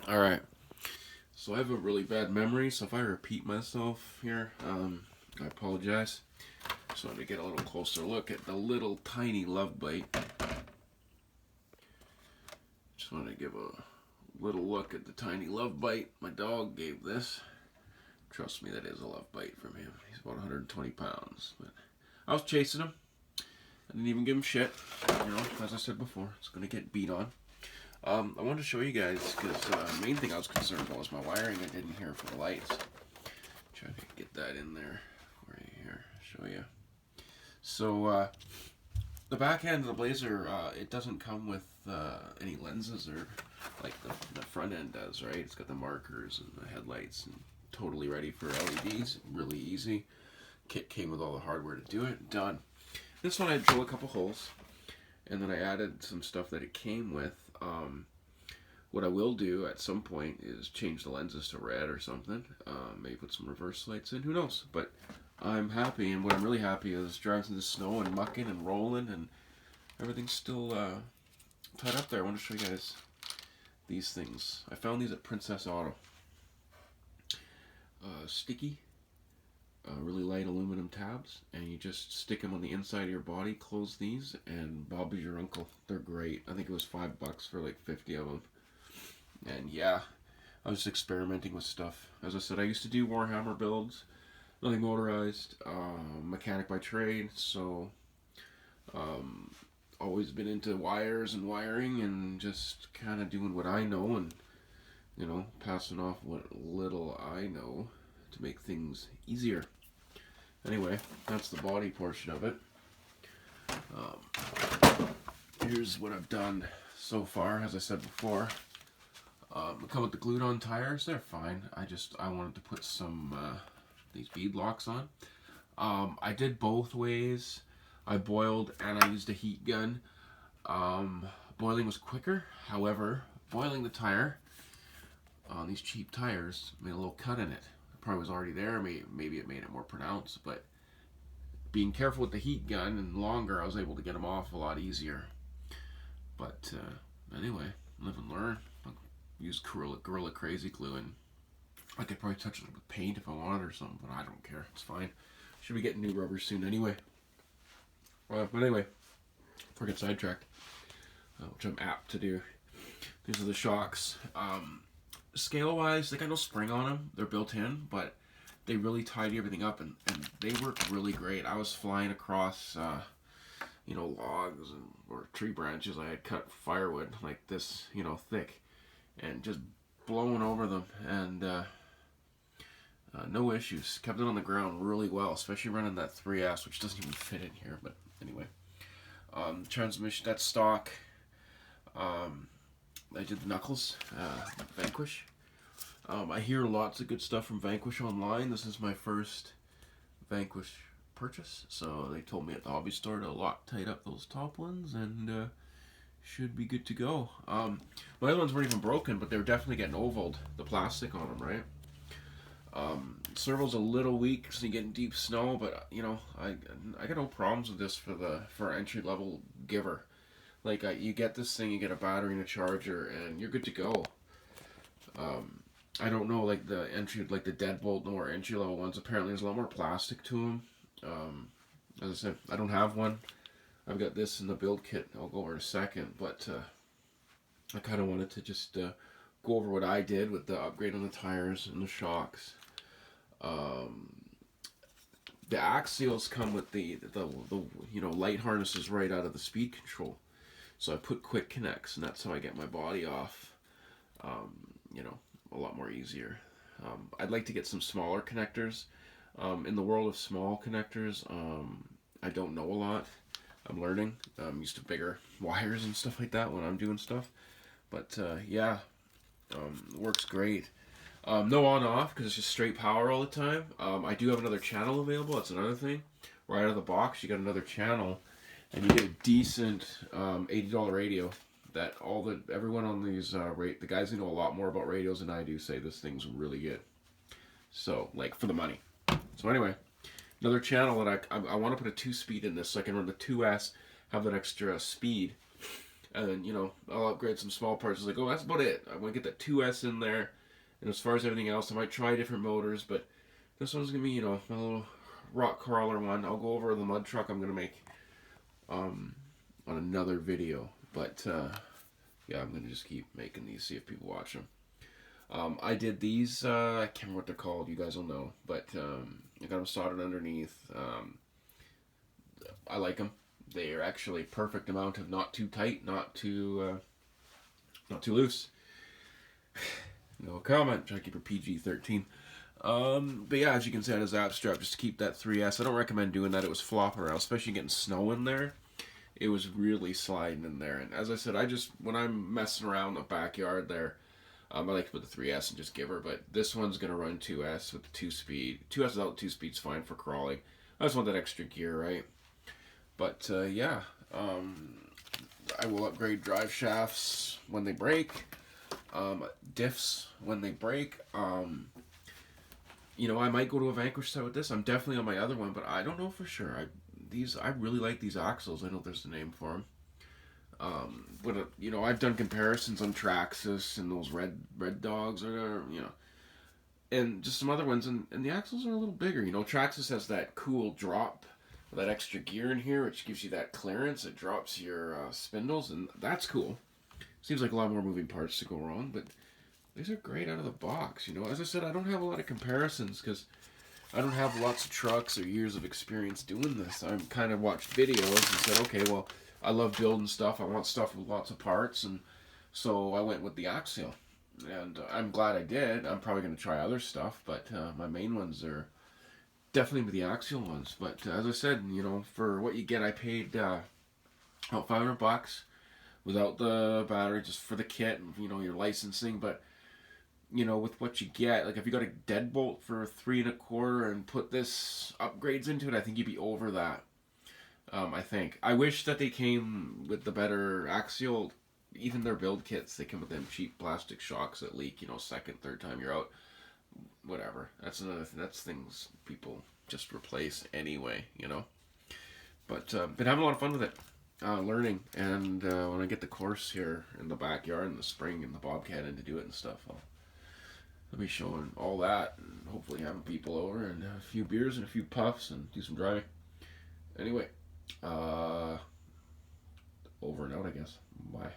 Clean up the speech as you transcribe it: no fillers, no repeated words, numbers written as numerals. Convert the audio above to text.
Alright, so I have a really bad memory, so if I repeat myself here, I apologize. So to get a little closer look at the little tiny love bite. Just want to give a little look at the tiny love bite my dog gave this. Trust me, that is a love bite from him. He's about 120 pounds. But I was chasing him. I didn't even give him shit. You know, as I said before, it's going to get beat on. I wanted to show you guys because the main thing I was concerned about was my wiring. I didn't hear for the lights. Try to get that in there for you here. Show you. So the back end of the Blazer, it doesn't come with any lenses or like the front end does, right? It's got the markers and the headlights and totally ready for LEDs. Really easy. Kit came with all the hardware to do it. Done. This one I drilled a couple holes, and then I added some stuff that it came with. What I will do at some point is change the lenses to red or something. Maybe put some reverse lights in. Who knows? But I'm happy, and what I'm really happy is driving through the snow and mucking and rolling, and everything's still tied up there. I want to show you guys these things. I found these at Princess Auto. Sticky, really light aluminum tabs, and you just stick them on the inside of your body, close these, and Bob's your uncle. They're great. I think it was $5 for like 50 of them. And yeah, I was just experimenting with stuff. As I said, I used to do Warhammer builds, nothing motorized, mechanic by trade, so always been into wires and wiring and just kind of doing what I know and, you know, passing off what little I know to make things easier. Anyway, that's the body portion of it. Here's what I've done so far. As I said before, they come with the glued on tires. They're fine. I wanted to put some these bead locks on. I did both ways. I boiled and I used a heat gun. Boiling was quicker. However, boiling the tire on these cheap tires made a little cut in it. It probably was already there. Maybe it made it more pronounced, but being careful with the heat gun and longer, I was able to get them off a lot easier. But anyway, live and learn. I'll use Gorilla Crazy Glue, and I could probably touch it with paint if I wanted or something, but I don't care. It's fine. Should be getting new rubber soon anyway. But anyway, before I get sidetracked, which I'm apt to do, these are the shocks. Scale-wise, they got no spring on them. They're built in, but they really tidy everything up, and they work really great. I was flying across, logs or tree branches. I had cut firewood like this, thick, and just blowing over them, and no issues. Kept it on the ground really well, especially running that 3S, which doesn't even fit in here, but anyway. Transmission, that's stock. I did the knuckles, Vanquish. I hear lots of good stuff from Vanquish online. This is my first Vanquish purchase, so they told me at the hobby store to tight up those top ones, and should be good to go. My other ones weren't even broken, but they were definitely getting ovaled, the plastic on them, right? Servo's a little weak because you get in deep snow, but I got no problems with this for entry level giver. Like you get this thing, you get a battery and a charger, and you're good to go. I don't know, like the deadbolt or entry level ones. Apparently, there's a lot more plastic to them. As I said, I don't have one. I've got this in the build kit. I'll go over in a second, but I kind of wanted to just go over what I did with the upgrade on the tires and the shocks. The axials come with the light harnesses right out of the speed control. So I put quick connects, and that's how I get my body off. A lot more easier. I'd like to get some smaller connectors. In the world of small connectors, I don't know a lot. I'm learning. I'm used to bigger wires and stuff like that when I'm doing stuff. But yeah, works great. No on-off because it's just straight power all the time. I do have another channel available. That's another thing. Right out of the box, you got another channel, and you get a decent $80 radio. That everyone on these the guys who know a lot more about radios than I do say this thing's really good. So like for the money. So anyway, another channel that I want to put a 2-speed in this so I can run the 2S, have that extra speed. And then, you know, I'll upgrade some small parts. It's like, oh, that's about it. I want to get that 2S in there. And as far as everything else, I might try different motors, but this one's going to be, you know, a little rock crawler one. I'll go over the mud truck I'm going to make on another video. But, yeah, I'm going to just keep making these, see if people watch them. I did these, I can't remember what they're called, you guys will know, but I got them soldered underneath. I like them. They are actually perfect amount of not too tight, not too loose. No comment. Try to keep her PG-13. But yeah, as you can see on his app strap, just to keep that 3S. I don't recommend doing that. It was flopping around, especially getting snow in there. It was really sliding in there. And as I said, when I'm messing around in the backyard there, I like to put the 3S and just give her. But this one's going to run 2S with the 2-speed. 2S without 2-speed's fine for crawling. I just want that extra gear, right? But yeah, I will upgrade drive shafts when they break, diffs when they break. You know, I might go to a Vanquish set with this. I'm definitely on my other one, but I don't know for sure. I really like these axles. I know there's a name for them. But you know, I've done comparisons on Traxxas and those red dogs, or you know, and just some other ones, and the axles are a little bigger. You know, Traxxas has that cool drop, that extra gear in here, which gives you that clearance. It drops your spindles, and that's cool. Seems like a lot more moving parts to go wrong, but these are great out of the box. You know, as I said, I don't have a lot of comparisons because I don't have lots of trucks or years of experience doing this. I kind of watched videos and said, okay, well, I love building stuff. I want stuff with lots of parts, and so I went with the Axial. And I'm glad I did. I'm probably going to try other stuff, but my main ones are definitely with the Axial ones. But as I said, you know, for what you get, I paid about $500 without the battery, just for the kit, you know, your licensing. But you know, with what you get, like if you got a deadbolt for $3.25 and put this upgrades into it, I think you'd be over that. I think. I wish that they came with the better Axial. Even their build kits, they come with them cheap plastic shocks that leak, you know, second, third time you're out. Whatever. That's another thing. That's things people just replace anyway, you know. But been having a lot of fun with it, learning. And when I get the course here in the backyard in the spring and the Bobcat in to do it and stuff, I'll be showing all that and hopefully having people over and a few beers and a few puffs and do some driving. Anyway, over and out, I guess. Bye.